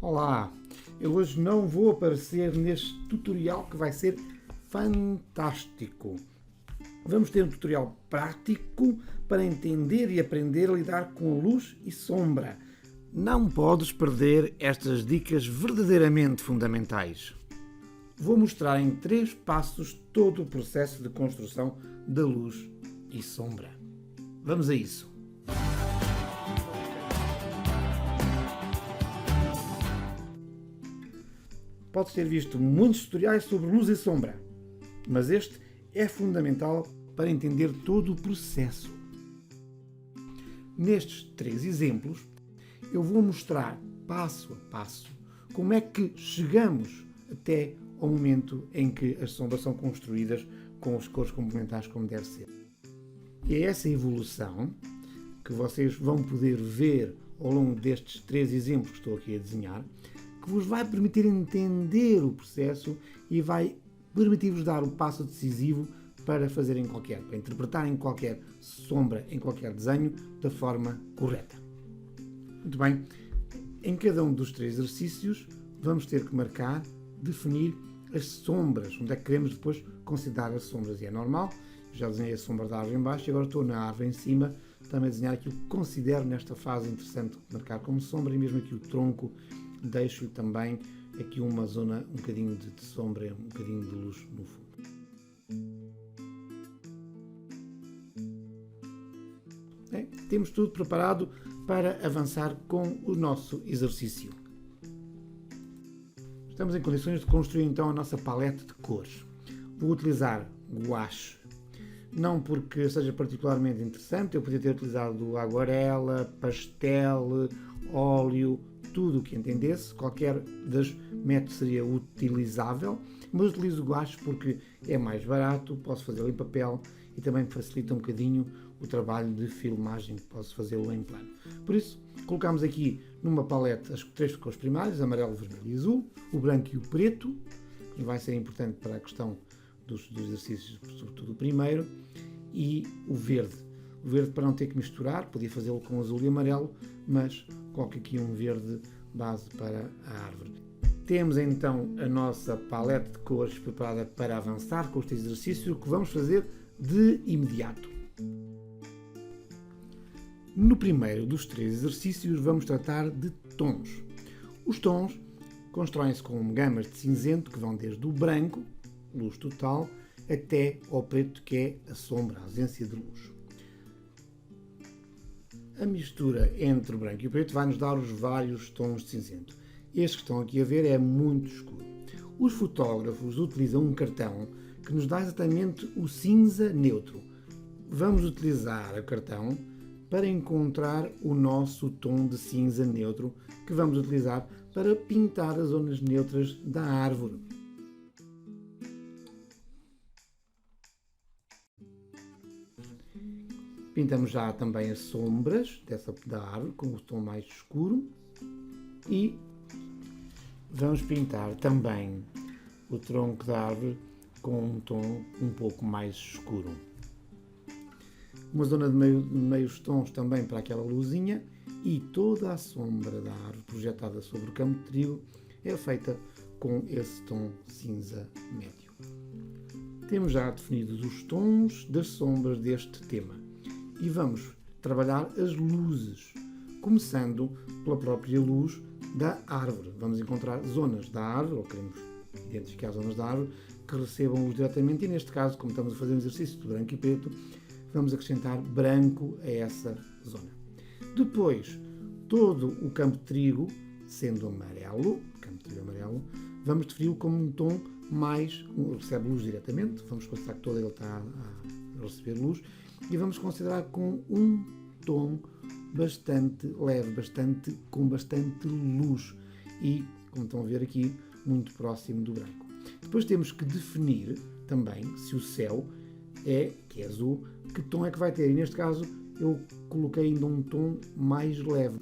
Olá, eu hoje não vou aparecer neste tutorial que vai ser fantástico. Vamos ter um tutorial prático para entender e aprender a lidar com a luz e sombra. Não podes perder estas dicas verdadeiramente fundamentais. Vou mostrar em 3 passos todo o processo de construção da luz e sombra. Vamos a isso. Podes ter visto muitos tutoriais sobre luz e sombra, mas este é fundamental para entender todo o processo. Nestes 3 exemplos, eu vou mostrar passo a passo como é que chegamos até ao momento em que as sombras são construídas com as cores complementares como deve ser. E é essa evolução que vocês vão poder ver ao longo destes 3 exemplos que estou aqui a desenhar, que vos vai permitir entender o processo e vai permitir-vos dar o passo decisivo para fazerem para interpretarem qualquer sombra em qualquer desenho da forma correta. Muito bem, em cada um dos 3 exercícios vamos ter que marcar, definir as sombras, onde é que queremos depois considerar as sombras. E é normal, já desenhei a sombra da árvore em baixo e agora estou na árvore em cima, também a desenhar aquilo que considero nesta fase interessante marcar como sombra, e mesmo aqui o tronco deixo também aqui uma zona, um bocadinho de sombra, um bocadinho de luz no fundo. Temos tudo preparado para avançar com o nosso exercício. Estamos em condições de construir então a nossa palete de cores. Vou utilizar guache, não porque seja particularmente interessante, eu podia ter utilizado aguarela, pastel, óleo, tudo o que entendesse, qualquer dos métodos seria utilizável, mas utilizo o guache porque é mais barato, posso fazê-lo em papel e também facilita um bocadinho o trabalho de filmagem, posso fazê-lo em plano. Por isso, colocamos aqui numa palete as 3 cores primárias, amarelo, vermelho e azul, o branco e o preto, que vai ser importante para a questão dos exercícios, sobretudo o primeiro, e o verde. O verde para não ter que misturar, podia fazê-lo com azul e amarelo, mas coloco aqui um verde base para a árvore. Temos então a nossa palete de cores preparada para avançar com este exercício que vamos fazer de imediato. No primeiro dos 3 exercícios vamos tratar de tons. Os tons constroem-se com gamas de cinzento que vão desde o branco, luz total, até ao preto, que é a sombra, a ausência de luz. A mistura entre o branco e o preto vai nos dar os vários tons de cinzento. Este que estão aqui a ver é muito escuro. Os fotógrafos utilizam um cartão que nos dá exatamente o cinza neutro. Vamos utilizar o cartão para encontrar o nosso tom de cinza neutro que vamos utilizar para pintar as zonas neutras da árvore. Pintamos já também as sombras da árvore com o tom mais escuro e vamos pintar também o tronco da árvore com um tom um pouco mais escuro. Uma zona de meios tons também para aquela luzinha e toda a sombra da árvore projetada sobre o campo de trigo é feita com esse tom cinza médio. Temos já definidos os tons das sombras deste tema e vamos trabalhar as luzes, começando pela própria luz da árvore. Vamos encontrar zonas da árvore, ou queremos identificar zonas da árvore, que recebam luz diretamente e neste caso, como estamos a fazer um exercício de branco e preto, vamos acrescentar branco a essa zona. Depois, todo o campo de trigo, sendo amarelo, vamos defini-lo como um tom mais, recebe luz diretamente, vamos considerar que todo ele está a receber luz, e vamos considerar com um tom bastante leve, com bastante luz e, como estão a ver aqui, muito próximo do branco. Depois temos que definir também se o céu que é azul, que tom é que vai ter. E neste caso eu coloquei ainda um tom mais leve,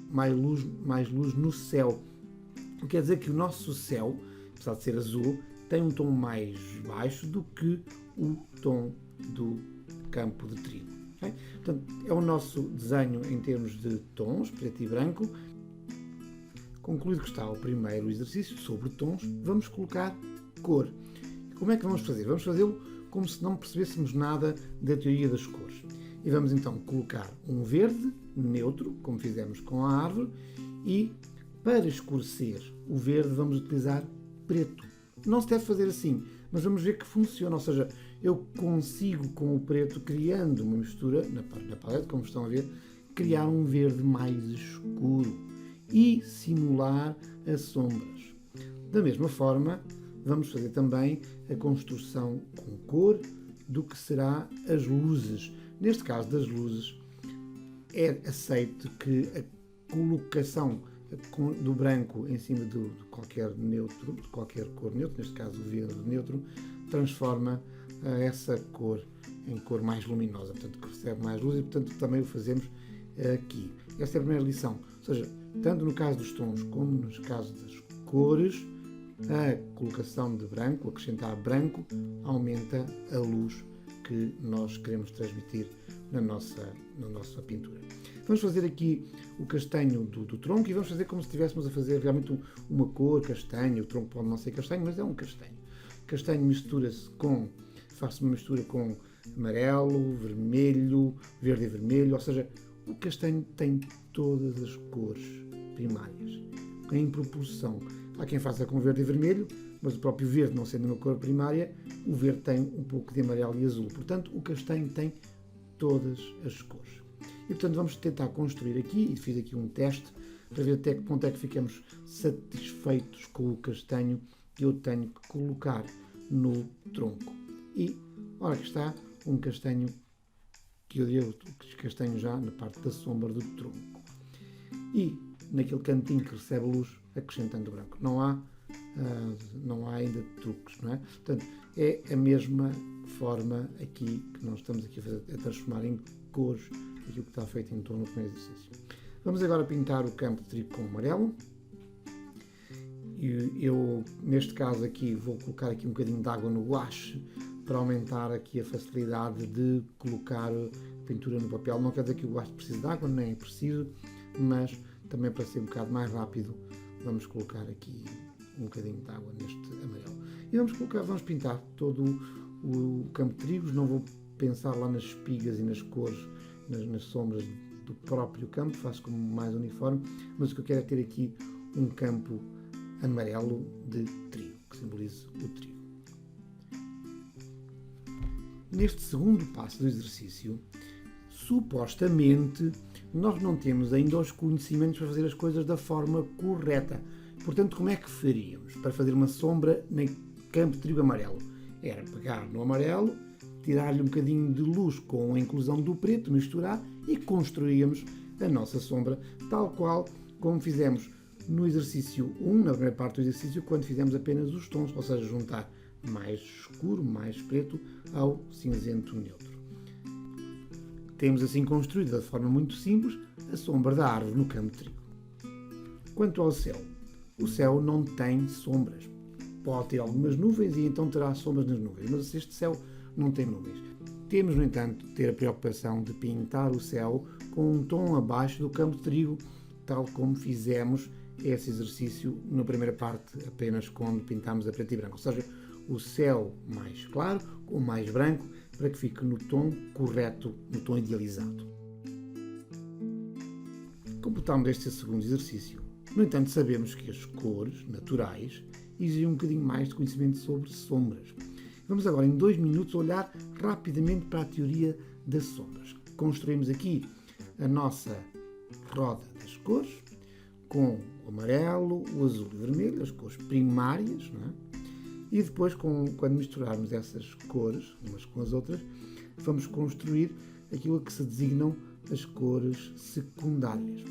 mais luz no céu. O que quer dizer que o nosso céu, apesar de ser azul, tem um tom mais baixo do que o tom do campo de trigo. Okay? Portanto, é o nosso desenho em termos de tons, preto e branco. Concluído que está o primeiro exercício sobre tons, vamos colocar cor. Como é que vamos fazer? Vamos fazê-lo como se não percebêssemos nada da teoria das cores. E vamos então colocar um verde neutro, como fizemos com a árvore, e para escurecer o verde vamos utilizar preto. Não se deve fazer assim, mas vamos ver que funciona, ou seja, eu consigo com o preto, criando uma mistura na paleta, como estão a ver, criar um verde mais escuro e simular as sombras. Da mesma forma, vamos fazer também a construção com cor do que será as luzes. Neste caso das luzes, é aceito que a colocação do branco em cima de qualquer neutro, de qualquer cor neutra, neste caso o verde neutro, transforma essa cor em cor mais luminosa, portanto que recebe mais luz e portanto também o fazemos aqui. Esta é a primeira lição, ou seja, tanto no caso dos tons como no caso das cores, a colocação de branco, acrescentar branco, aumenta a luz que nós queremos transmitir na nossa pintura. Vamos fazer aqui o castanho do tronco e vamos fazer como se estivéssemos a fazer realmente uma cor castanho. O tronco pode não ser castanho, mas é um castanho. O castanho mistura-se faz-se uma mistura com amarelo, vermelho, verde e vermelho, ou seja, o castanho tem todas as cores primárias, em proporção. Há quem faça com verde e vermelho, mas o próprio verde, não sendo uma cor primária, o verde tem um pouco de amarelo e azul. Portanto, o castanho tem todas as cores. E, portanto, vamos tentar construir aqui, e fiz aqui um teste, para ver até que ponto é que ficamos satisfeitos com o castanho que eu tenho que colocar no tronco. E, ora que está, um castanho, que eu diria castanho já na parte da sombra do tronco. E, naquele cantinho que recebe luz, acrescentando o branco. Não há ainda truques, não é? Portanto, é a mesma forma aqui que nós estamos aqui a transformar em cores aquilo que está feito em torno do primeiro exercício. Vamos agora pintar o campo de trigo com amarelo. Eu, neste caso aqui, vou colocar aqui um bocadinho de água no guache para aumentar aqui a facilidade de colocar pintura no papel. Não quer dizer que o guache precise de água, nem é preciso, mas também para ser um bocado mais rápido, vamos colocar aqui um bocadinho de água neste amarelo. E vamos pintar todo o campo de trigos. Não vou pensar lá nas espigas e nas cores, nas sombras do próprio campo, faço como mais uniforme, mas o que eu quero é ter aqui um campo amarelo de trigo, que simbolize o trigo. Neste segundo passo do exercício, supostamente, nós não temos ainda os conhecimentos para fazer as coisas da forma correta. Portanto, como é que faríamos para fazer uma sombra no campo de trigo amarelo? Era pegar no amarelo, tirar-lhe um bocadinho de luz com a inclusão do preto, misturar e construíamos a nossa sombra, tal qual como fizemos no exercício 1, na primeira parte do exercício, quando fizemos apenas os tons, ou seja, juntar mais escuro, mais preto, ao cinzento neutro. Temos assim construído, de forma muito simples, a sombra da árvore no campo de trigo. Quanto ao céu, o céu não tem sombras. Pode ter algumas nuvens e então terá sombras nas nuvens, mas este céu não tem nuvens. Temos, no entanto, de ter a preocupação de pintar o céu com um tom abaixo do campo de trigo, tal como fizemos esse exercício na primeira parte, apenas quando pintámos a preto e branco. Ou seja, o céu mais claro com mais branco, para que fique no tom correto, no tom idealizado. Completámos este segundo exercício. No entanto, sabemos que as cores naturais exigem um bocadinho mais de conhecimento sobre sombras. Vamos agora, em 2 minutos, olhar rapidamente para a teoria das sombras. Construímos aqui a nossa roda das cores, com o amarelo, o azul e o vermelho, as cores primárias, não é? E depois, quando misturarmos essas cores, umas com as outras, vamos construir aquilo que se designam as cores secundárias.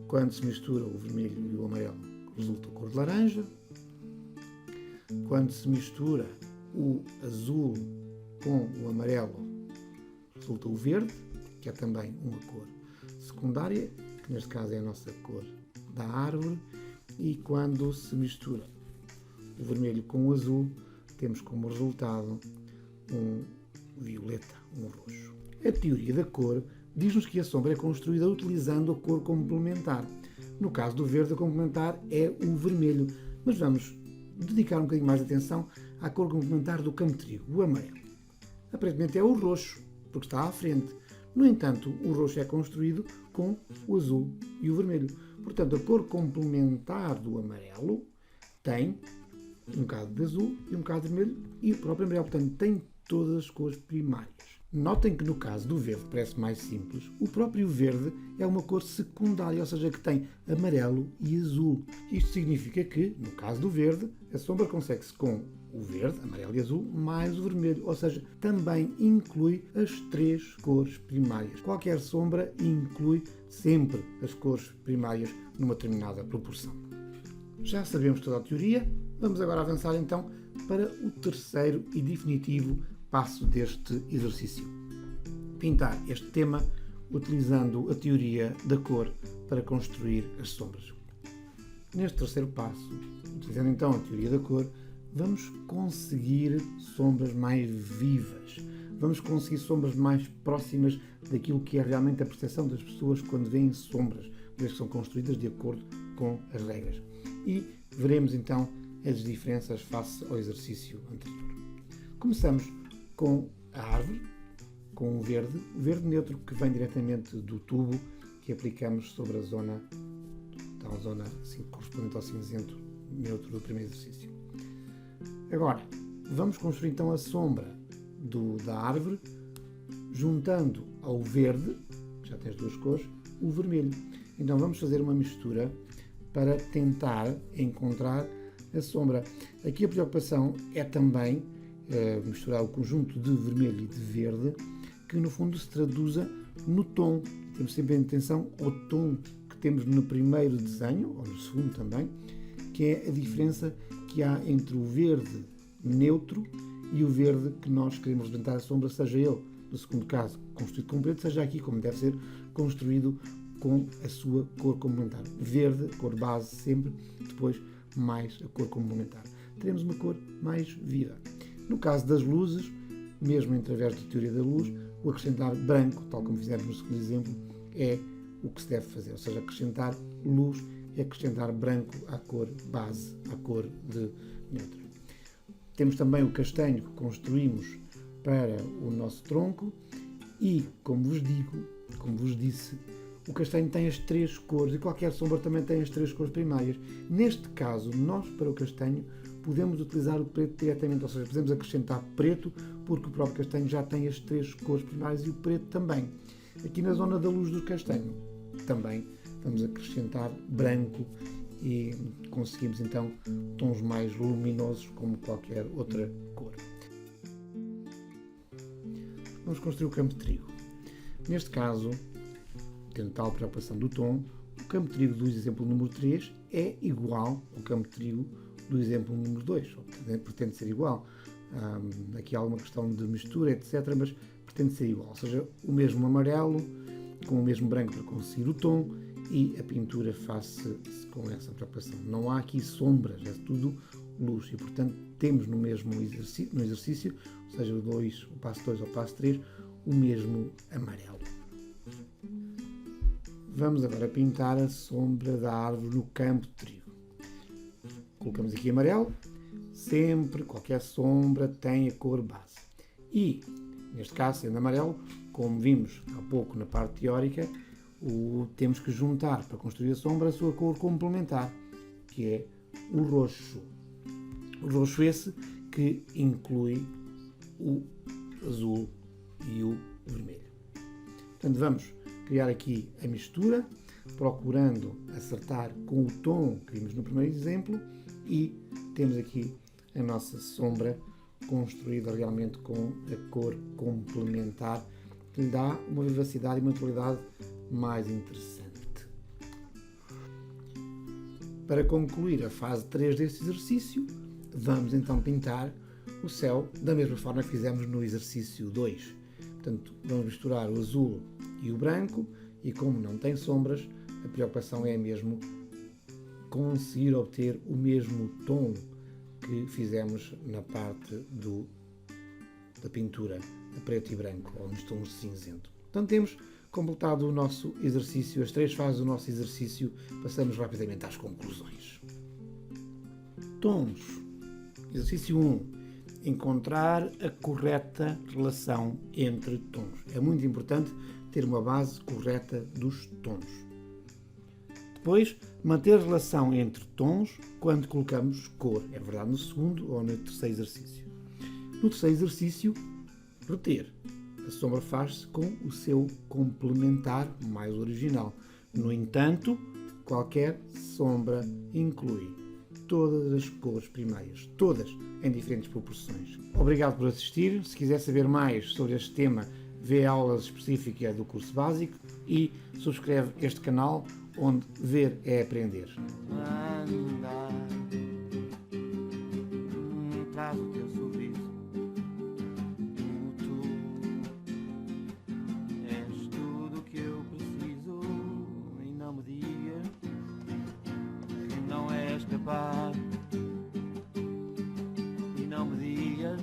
Quando se mistura o vermelho e o amarelo, resulta a cor de laranja. Quando se mistura o azul com o amarelo, resulta o verde, que é também uma cor secundária, que neste caso é a nossa cor da árvore. E quando se mistura o vermelho com o azul, temos como resultado um violeta, um roxo. A teoria da cor diz-nos que a sombra é construída utilizando a cor complementar. No caso do verde, a complementar é o vermelho, mas vamos dedicar um bocadinho mais de atenção à cor complementar do campo de trigo, o amarelo. Aparentemente é o roxo, porque está à frente. No entanto, o roxo é construído com o azul e o vermelho. Portanto, a cor complementar do amarelo tem um bocado de azul e um bocado de vermelho e o próprio amarelo. Portanto, tem todas as cores primárias. Notem que no caso do verde parece mais simples. O próprio verde é uma cor secundária, ou seja, que tem amarelo e azul. Isto significa que, no caso do verde, a sombra consegue-se com o verde, amarelo e azul, mais o vermelho, ou seja, também inclui as três cores primárias. Qualquer sombra inclui sempre as cores primárias numa determinada proporção. Já sabemos toda a teoria, vamos agora avançar então para o terceiro e definitivo passo deste exercício. Pintar este tema utilizando a teoria da cor para construir as sombras. Neste terceiro passo, utilizando então a teoria da cor, vamos conseguir sombras mais vivas. Vamos conseguir sombras mais próximas daquilo que é realmente a percepção das pessoas quando veem sombras, vez que são construídas de acordo com as regras. E veremos então as diferenças face ao exercício anterior. Começamos com a árvore, com o verde neutro que vem diretamente do tubo que aplicamos sobre a zona, tal zona assim, correspondente ao cinzento neutro do primeiro exercício. Agora, vamos construir então a sombra da árvore, juntando ao verde, que já tem as duas cores, o vermelho. Então vamos fazer uma mistura para tentar encontrar a sombra. Aqui a preocupação é também misturar o conjunto de vermelho e de verde, que no fundo se traduza no tom. Temos sempre em atenção ao tom que temos no primeiro desenho, ou no segundo também, que é a diferença que há entre o verde neutro e o verde que nós queremos representar a sombra, seja ele, no segundo caso, construído com preto, seja aqui, como deve ser, construído com a sua cor complementar. Verde, cor base sempre, depois mais a cor complementar. Teremos uma cor mais viva. No caso das luzes, mesmo através da teoria da luz, o acrescentar branco, tal como fizemos no segundo exemplo, é o que se deve fazer. Ou seja, acrescentar luz é acrescentar branco à cor base, à cor de neutra. Temos também o castanho que construímos para o nosso tronco e, como vos disse, o castanho tem as três cores e qualquer sombra também tem as três cores primárias. Neste caso, nós para o castanho podemos utilizar o preto diretamente, ou seja, podemos acrescentar preto porque o próprio castanho já tem as três cores primárias e o preto também. Aqui na zona da luz do castanho também vamos acrescentar branco e conseguimos então tons mais luminosos como qualquer outra cor. Vamos construir o campo de trigo. Neste caso, tendo tal preocupação do tom, o campo de trigo do exemplo número 3 é igual ao campo de trigo do exemplo número 2, ou pretende ser igual. Aqui há alguma questão de mistura, etc., mas pretende ser igual, ou seja, o mesmo amarelo com o mesmo branco para conseguir o tom e a pintura faz-se com essa preocupação. Não há aqui sombras, é tudo luz e, portanto, temos no mesmo exercício, ou seja, o passo 2 ou o passo 3, o mesmo amarelo. Vamos agora pintar a sombra da árvore no campo de trigo. Colocamos aqui amarelo, sempre qualquer sombra tem a cor base. E, neste caso, sendo amarelo, como vimos há pouco na parte teórica, temos que juntar para construir a sombra a sua cor complementar, que é o roxo. O roxo esse que inclui o azul e o vermelho. Portanto, vamos criar aqui a mistura, procurando acertar com o tom que vimos no primeiro exemplo e temos aqui a nossa sombra construída realmente com a cor complementar que lhe dá uma vivacidade e uma tonalidade mais interessante. Para concluir a fase 3 deste exercício, vamos então pintar o céu da mesma forma que fizemos no exercício 2. Portanto, vamos misturar o azul e o branco e como não tem sombras, a preocupação é mesmo conseguir obter o mesmo tom que fizemos na parte da pintura a preto e branco, ou nos tons de cinzento. Portanto, temos completado o nosso exercício, as 3 fases do nosso exercício. Passamos rapidamente às conclusões. Tons. Exercício 1. Encontrar a correta relação entre tons. É muito importante ter uma base correta dos tons. Depois, manter relação entre tons quando colocamos cor. É verdade no segundo ou no terceiro exercício. No terceiro exercício, reter. A sombra faz-se com o seu complementar mais original. No entanto, qualquer sombra inclui todas as cores primeiras, todas em diferentes proporções. Obrigado por assistir. Se quiser saber mais sobre este tema, vê aulas específicas do curso básico e subscreve este canal, onde ver é aprender. Traz o teu sorriso. Tu és tudo o que eu preciso e não me digas que não és capaz. E não me digas